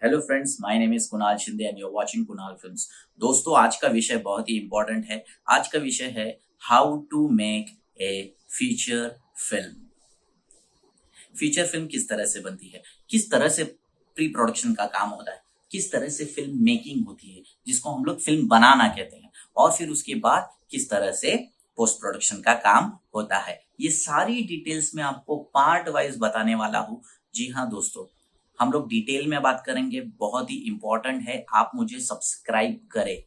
Hello friends, my name is Kunal Shinde and you are watching Kunal films. दोस्तों, आज का विषय बहुत ही इंपॉर्टेंट है। आज का विषय है how to make a feature film. Feature film किस तरह से बनती है, किस तरह से प्री प्रोडक्शन का काम होता है, किस तरह से फिल्म मेकिंग होती है जिसको हम लोग फिल्म बनाना कहते हैं, और फिर उसके बाद किस तरह से पोस्ट प्रोडक्शन का काम होता है। ये सारी डिटेल्स में आपको पार्ट वाइज बताने वाला हूँ। जी हाँ दोस्तों, हम लोग डिटेल में बात करेंगे। बहुत ही इंपॉर्टेंट है, आप मुझे सब्सक्राइब करें।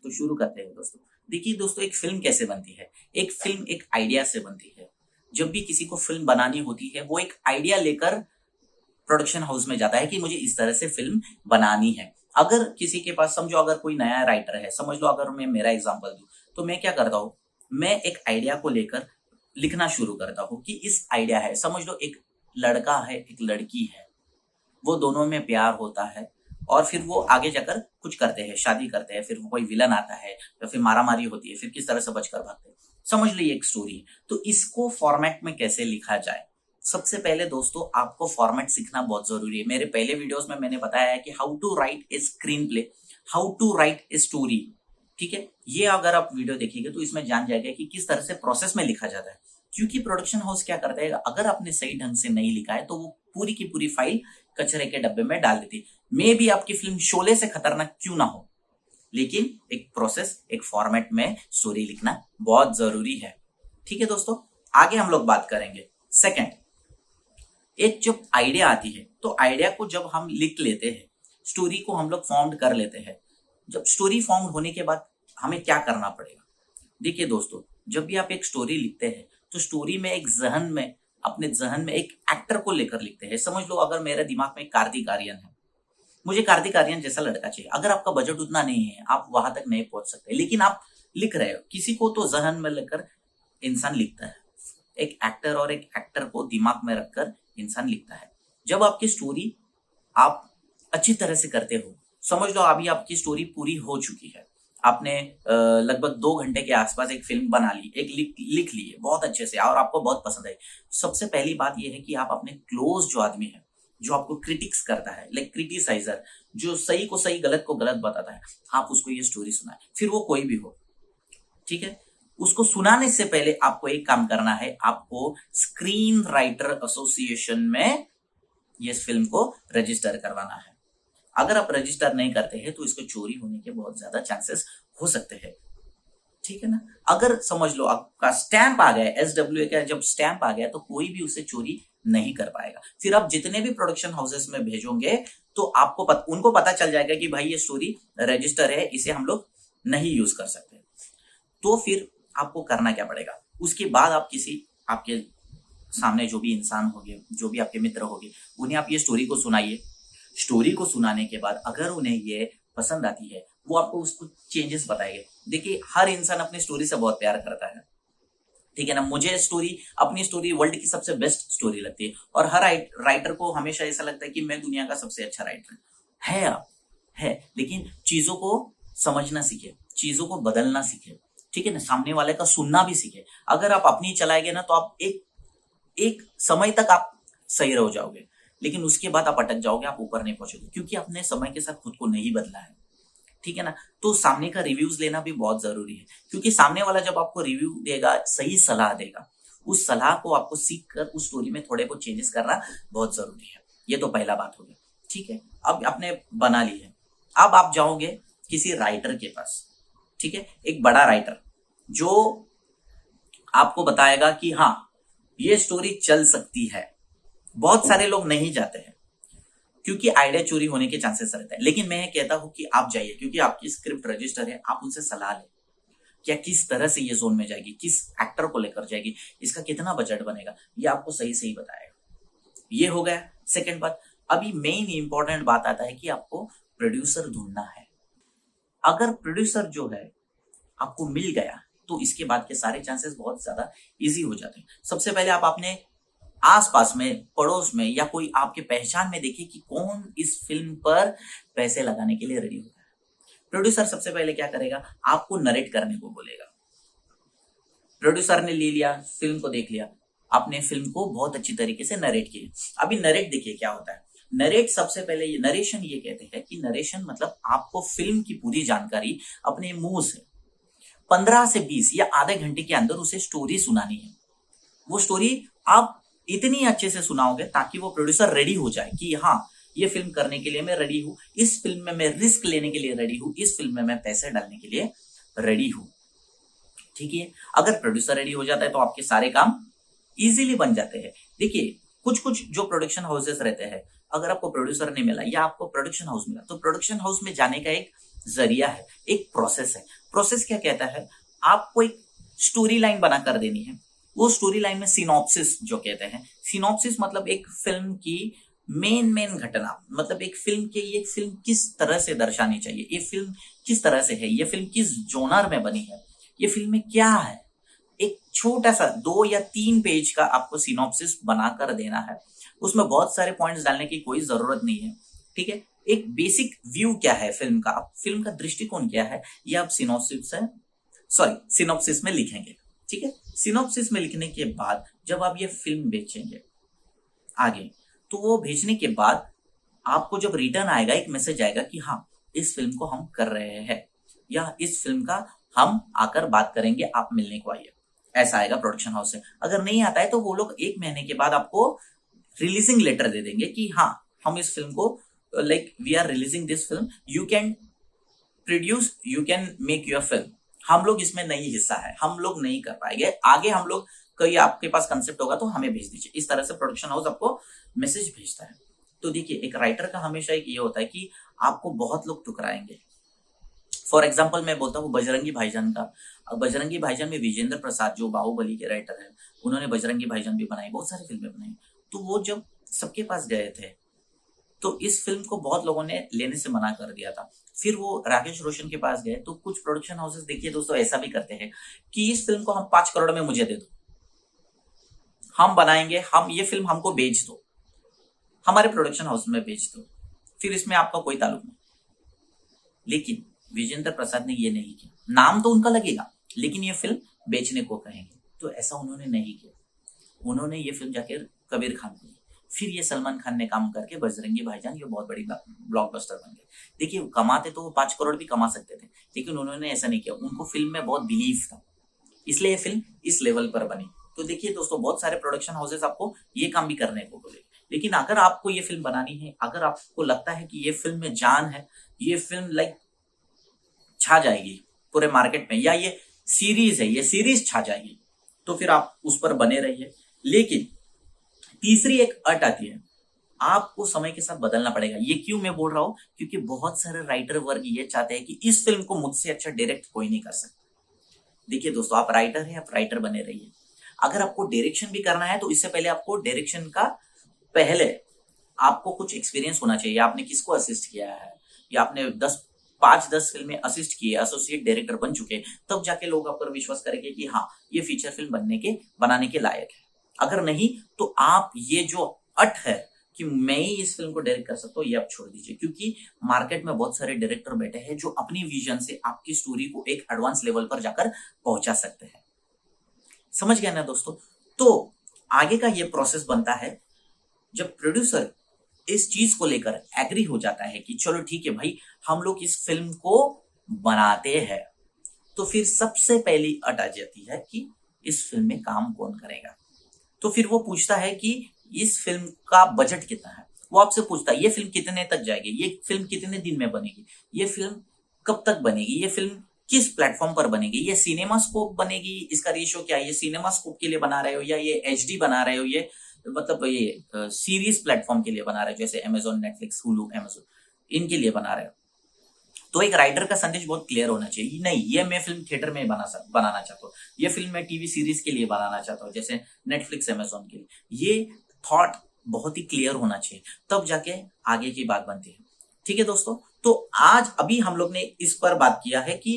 तो शुरू करते हैं दोस्तों। देखिए दोस्तों, एक फिल्म कैसे बनती है। एक फिल्म एक आइडिया से बनती है। जब भी किसी को फिल्म बनानी होती है, वो एक आइडिया लेकर प्रोडक्शन हाउस में जाता है कि मुझे इस तरह से फिल्म बनानी है। अगर किसी के पास, समझो अगर कोई नया राइटर है, समझ लो अगर मैं मेरा एग्जांपल दूं, तो मैं क्या करता हूँ, मैं एक आइडिया को लेकर लिखना शुरू करता हूँ कि इस आइडिया है। समझ लो एक लड़का है, एक लड़की है, वो दोनों में प्यार होता है, और फिर वो आगे जाकर कुछ करते हैं, शादी करते हैं, फिर वो कोई विलन आता है, या फिर मारामारी होती है, फिर किस तरह से बचकर भागते हैं। समझ लीजिए एक स्टोरी है। तो इसको फॉर्मेट में कैसे लिखा जाए। सबसे पहले दोस्तों, आपको फॉर्मेट सीखना बहुत जरूरी है। मेरे पहले वीडियोस में मैंने बताया है कि how to write a screenplay, how to write a story. ठीक है, ये अगर आप वीडियो देखेंगे तो इसमें जान जाएगा कि किस तरह से प्रोसेस में लिखा जाता है। क्योंकि प्रोडक्शन हाउस क्या करता है, अगर आपने सही ढंग से नहीं लिखा है तो वो पूरी की पूरी फाइल कचरे के डब्बे में डाल देती। मे भी आपकी फिल्म शोले से खतरनाक क्यों ना हो, लेकिन एक प्रोसेस, एक फॉर्मेट में स्टोरी लिखना बहुत जरूरी है। ठीक है दोस्तों, आगे हम लोग बात करेंगे। सेकंड, एक जब आइडिया आती है तो आइडिया को जब हम लिख लेते हैं, स्टोरी को हम लोग फॉर्म कर लेते हैं। जब स्टोरी फॉर्म होने के बाद हमें क्या करना पड़ेगा। देखिए दोस्तों, जब भी आप एक स्टोरी लिखते हैं तो स्टोरी में एक जहन में, अपने जहन में एक एक्टर को लेकर लिखते हैं। समझ लो अगर मेरे दिमाग में कार्तिक आर्यन है, मुझे कार्तिक आर्यन जैसा लड़का चाहिए। अगर आपका बजट उतना नहीं है, आप वहां तक नहीं पहुंच सकते, लेकिन आप लिख रहे हो, किसी को तो जहन में लेकर इंसान लिखता है। एक एक्टर और एक एक्टर को दिमाग में रखकर इंसान लिखता है। जब आपकी स्टोरी आप अच्छी तरह से करते हो, समझ लो अभी आपकी स्टोरी पूरी हो चुकी है, आपने लगभग 2 घंटे के आसपास एक फिल्म बना ली, एक लिख ली है बहुत अच्छे से, और आपको बहुत पसंद आई। सबसे पहली बात यह है कि आप अपने क्लोज जो आदमी है, जो आपको क्रिटिक्स करता है, लाइक क्रिटिसाइजर, जो सही को सही गलत को गलत बताता है, आप उसको ये स्टोरी सुनाए। फिर वो कोई भी हो, ठीक है। उसको सुनाने से पहले आपको एक काम करना है, आपको स्क्रीन राइटर एसोसिएशन में ये फिल्म को रजिस्टर करवाना है। अगर आप रजिस्टर नहीं करते हैं तो इसको चोरी होने के बहुत ज्यादा चांसेस हो सकते हैं। ठीक है ना। अगर समझ लो आपका स्टैंप आ गया, SWA का जब स्टैंप आ गया, तो कोई भी उसे चोरी नहीं कर पाएगा। फिर आप जितने भी प्रोडक्शन हाउसेस में भेजोगे तो आपको उनको पता चल जाएगा कि भाई ये स्टोरी रजिस्टर है, इसे हम लोग नहीं यूज कर सकते। तो फिर आपको करना क्या पड़ेगा, उसके बाद आप किसी, आपके सामने जो भी इंसान होंगे, जो भी आपके मित्र होंगे, उन्हें आप ये स्टोरी को सुनाइए। स्टोरी को सुनाने के बाद अगर उन्हें ये पसंद आती है, वो आपको उसको चेंजेस बताएंगे। देखिए, हर इंसान अपनी स्टोरी से बहुत प्यार करता है, ठीक है ना। मुझे स्टोरी, अपनी स्टोरी वर्ल्ड की सबसे बेस्ट स्टोरी लगती है, और हर राइटर को हमेशा ऐसा लगता है कि मैं दुनिया का सबसे अच्छा राइटर है। आप है, लेकिन चीजों को समझना सीखे, चीजों को बदलना सीखे, ठीक है ना। सामने वाले का सुनना भी सीखे। अगर आप अपनी चलाएंगे ना, तो आप एक एक समय तक आप सही रह जाओगे, लेकिन उसके बाद आप अटक जाओगे, आप ऊपर नहीं पहुंचोगे, क्योंकि आपने समय के साथ खुद को नहीं बदला है। ठीक है ना। तो सामने का रिव्यूज लेना भी बहुत जरूरी है, क्योंकि सामने वाला जब आपको रिव्यू देगा, सही सलाह देगा, उस सलाह को आपको सीख कर उस स्टोरी में थोड़े बहुत चेंजेस करना बहुत जरूरी है। ये तो पहला बात हो गया। ठीक है, अब आपने बना ली है, अब आप जाओगे किसी राइटर के पास। ठीक है, एक बड़ा राइटर जो आपको बताएगा कि हाँ, ये स्टोरी चल सकती है। बहुत सारे लोग नहीं जाते हैं क्योंकि आइडिया चोरी होने के चांसेस रहते हैं, लेकिन मैं कहता हूं कि आप जाइए, क्योंकि आपकी स्क्रिप्ट रजिस्टर है। आप उनसे सलाह लें, क्या किस तरह से ये जोन में जाएगी, किस एक्टर को लेकर जाएगी, इसका कितना बजट बनेगा, ये आपको सही सही बताएगा। ये हो गया सेकंड बात। अभी मेन इंपॉर्टेंट बात आता है कि आपको प्रोड्यूसर ढूंढना है। अगर प्रोड्यूसर जो है आपको मिल गया तो इसके बाद के सारे चांसेस बहुत ज्यादा इजी हो जाते हैं। सबसे पहले आप अपने आसपास में, पड़ोस में या कोई आपके पहचान में देखिए कि कौन इस फिल्म पर पैसे लगाने के लिए रेडी होता है। प्रोड्यूसर सबसे पहले क्या करेगा, आपको नरेट करने को बोलेगा। प्रोड्यूसर ने ले लिया, फिल्म को देख लिया, आपने फिल्म को बहुत अच्छी तरीके से नरेट किया। अभी नरेट देखिए क्या होता है। नरेट सबसे पहले नरेशन ये कहते हैं कि नरेशन मतलब आपको फिल्म की पूरी जानकारी अपने मुंह से 15 से 20 या आधे घंटे के अंदर उसे स्टोरी सुनानी है। वो स्टोरी आप इतनी अच्छे से सुनाओगे ताकि वो प्रोड्यूसर रेडी हो जाए कि हाँ, ये फिल्म करने के लिए मैं रेडी हूं, इस फिल्म में मैं रिस्क लेने के लिए रेडी हूं, इस फिल्म में मैं पैसे डालने के लिए रेडी हूं। ठीक है, अगर प्रोड्यूसर रेडी हो जाता है तो आपके सारे काम इजीली बन जाते हैं। देखिए कुछ कुछ जो प्रोडक्शन हाउसेस रहते हैं, अगर आपको प्रोड्यूसर नहीं मिला या आपको प्रोडक्शन हाउस मिला तो प्रोडक्शन हाउस में जाने का एक जरिया है, एक प्रोसेस है। प्रोसेस क्या कहता है, आपको एक स्टोरी लाइन बनाकर देनी है। वो स्टोरी लाइन में सिनॉप्सिस जो कहते हैं, सिनॉप्सिस मतलब एक फिल्म की मेन घटना, मतलब एक फिल्म के ये फिल्म किस तरह से दर्शानी चाहिए, ये फिल्म किस तरह से है, ये फिल्म किस जोनर में बनी है, ये फिल्म में क्या है। एक छोटा सा 2 या 3 पेज का आपको सिनॉप्सिस बनाकर देना है। उसमें बहुत सारे पॉइंट्स डालने की कोई जरूरत नहीं है। ठीक है, एक बेसिक व्यू क्या है फिल्म का, फिल्म का दृष्टिकोण क्या है, ये आप सिनॉप्सिस में लिखेंगे। ठीक है, सिनॉप्सिस में लिखने के बाद जब आप ये फिल्म बेचेंगे आगे, तो वो भेजने के बाद आपको जब रिटर्न आएगा, एक मैसेज आएगा कि हाँ, इस फिल्म को हम कर रहे हैं या इस फिल्म का हम आकर बात करेंगे, आप मिलने को आइए, ऐसा आएगा प्रोडक्शन हाउस से। अगर नहीं आता है तो वो लोग 1 महीने के बाद आपको रिलीजिंग लेटर दे देंगे कि हाँ, हम इस फिल्म को like we are releasing this film, you can produce, you can make your film. हम लोग इसमें नहीं हिस्सा है, हम लोग नहीं कर पाएंगे, आगे हम लोग कोई आपके पास कंसेप्ट होगा तो हमें भेज दीजिए। इस तरह से प्रोडक्शन हाउस आपको मैसेज भेजता है। तो देखिए एक राइटर का हमेशा एक ये होता है कि आपको बहुत लोग ठुकराएंगे। फॉर एग्जाम्पल मैं बोलता हूँ बजरंगी भाईजान का। बजरंगी भाईजान में विजेंद्र प्रसाद जो बाहुबली के राइटर है, उन्होंने बजरंगी भाईजान भी बनाई, बहुत सारी फिल्में बनाई। तो वो जब सबके पास गए थे तो इस फिल्म को बहुत लोगों ने लेने से मना कर दिया था। फिर वो राकेश रोशन के पास गए तो कुछ प्रोडक्शन हाउसेस देखिए दोस्तों ऐसा भी करते हैं कि इस फिल्म को हम 5 करोड़ में मुझे दे दो, हम बनाएंगे, हम ये फिल्म हमको बेच दो, हमारे प्रोडक्शन हाउस में बेच दो, फिर इसमें आपका कोई ताल्लुक नहीं। लेकिन विजेंद्र प्रसाद ने ये नहीं किया। नाम तो उनका लगेगा लेकिन ये फिल्म बेचने को कहेंगे, तो ऐसा उन्होंने नहीं किया। उन्होंने ये फिल्म जाके कबीर खान को दी, फिर ये सलमान खान ने काम करके बजरंगी भाईजान ये बहुत बड़ी ब्लॉकबस्टर बन गई। देखिए कमाते तो वो 5 करोड़ भी कमा सकते थे, लेकिन उन्होंने ऐसा नहीं किया। उनको फिल्म में बहुत बिलीव था, इसलिए ये फिल्म इस लेवल पर बनी। तो देखिए दोस्तों बहुत सारे प्रोडक्शन हाउसेस आपको ये काम भी करने को बोले, लेकिन अगर आपको ये फिल्म बनानी है, अगर आपको लगता है कि ये फिल्म में जान है, ये फिल्म लाइक छा जाएगी पूरे मार्केट में, या ये सीरीज है, ये सीरीज छा जाएगी, तो फिर आप उस पर बने रहिए। लेकिन तीसरी एक अट आती है, आपको समय के साथ बदलना पड़ेगा। ये क्यों मैं बोल रहा हूं, क्योंकि बहुत सारे राइटर वर्ग ये चाहते हैं कि इस फिल्म को मुझसे अच्छा डायरेक्ट कोई नहीं कर सकता। देखिए दोस्तों आप राइटर हैं, आप राइटर बने रहिए। अगर आपको डायरेक्शन भी करना है तो इससे पहले आपको डायरेक्शन का पहले आपको कुछ एक्सपीरियंस होना चाहिए। आपने किसको असिस्ट किया है, या आपने 5-10 फिल्में असिस्ट किए, एसोसिएट डायरेक्टर बन चुके, तब जाके लोग आप पर विश्वास करेंगे कि हाँ ये फीचर फिल्म बनाने के लायक है। अगर नहीं तो आप ये जो अट है कि मैं ही इस फिल्म को डायरेक्ट कर सकता हूँ, ये आप छोड़ दीजिए, क्योंकि मार्केट में बहुत सारे डायरेक्टर बैठे हैं जो अपनी विजन से आपकी स्टोरी को एक एडवांस लेवल पर जाकर पहुंचा सकते हैं। समझ गया ना दोस्तों। तो आगे का ये प्रोसेस बनता है जब प्रोड्यूसर इस चीज को लेकर एग्री हो जाता है कि चलो ठीक है भाई, हम लोग इस फिल्म को बनाते हैं, तो फिर सबसे पहली अट आ जाती है कि इस फिल्म में काम कौन करेगा। तो फिर वो पूछता है कि इस फिल्म का बजट कितना है। वो आपसे पूछता है ये फिल्म कितने तक जाएगी, ये फिल्म कितने दिन में बनेगी, ये फिल्म कब तक बनेगी, ये फिल्म किस प्लेटफॉर्म पर बनेगी, ये सिनेमा स्कोप बनेगी, इसका रेशियो क्या है, ये सिनेमा स्कोप के लिए बना रहे हो या ये HD बना रहे हो, ये मतलब ये सीरीज प्लेटफॉर्म के लिए बना रहे हो, जैसे अमेजोन, नेटफ्लिक्स, हुलू, अमेजोन, इनके लिए बना रहे हो। तो एक राइटर का संदेश बहुत क्लियर होना चाहिए, नहीं ये मैं फिल्म थिएटर में बनाना चाहता हूँ, ये फिल्म मैं टीवी सीरीज के लिए बनाना चाहता हूँ, जैसे नेटफ्लिक्स, अमेजोन के लिए। ये थॉट बहुत ही क्लियर होना चाहिए, तब जाके आगे की बात बनती है। ठीक है दोस्तों, तो आज अभी हम लोग ने इस पर बात किया है कि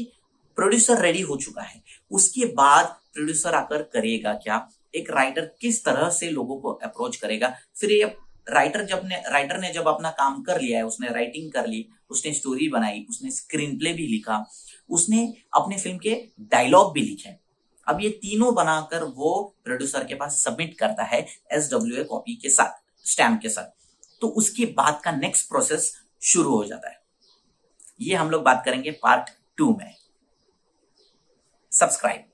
प्रोड्यूसर रेडी हो चुका है, उसके बाद प्रोड्यूसर आकर करेगा क्या, एक राइटर किस तरह से लोगों को अप्रोच करेगा। फिर ये राइटर ने जब अपना काम कर लिया है, उसने राइटिंग कर ली, उसने स्टोरी बनाई, उसने स्क्रीन प्ले भी लिखा, उसने अपने फिल्म के डायलॉग भी लिखे, अब ये तीनों बनाकर वो प्रोड्यूसर के पास सबमिट करता है SWA कॉपी के साथ, स्टैम्प के साथ। तो उसके बाद का नेक्स्ट प्रोसेस शुरू हो जाता है। ये हम लोग बात करेंगे पार्ट 2 में। सब्सक्राइब।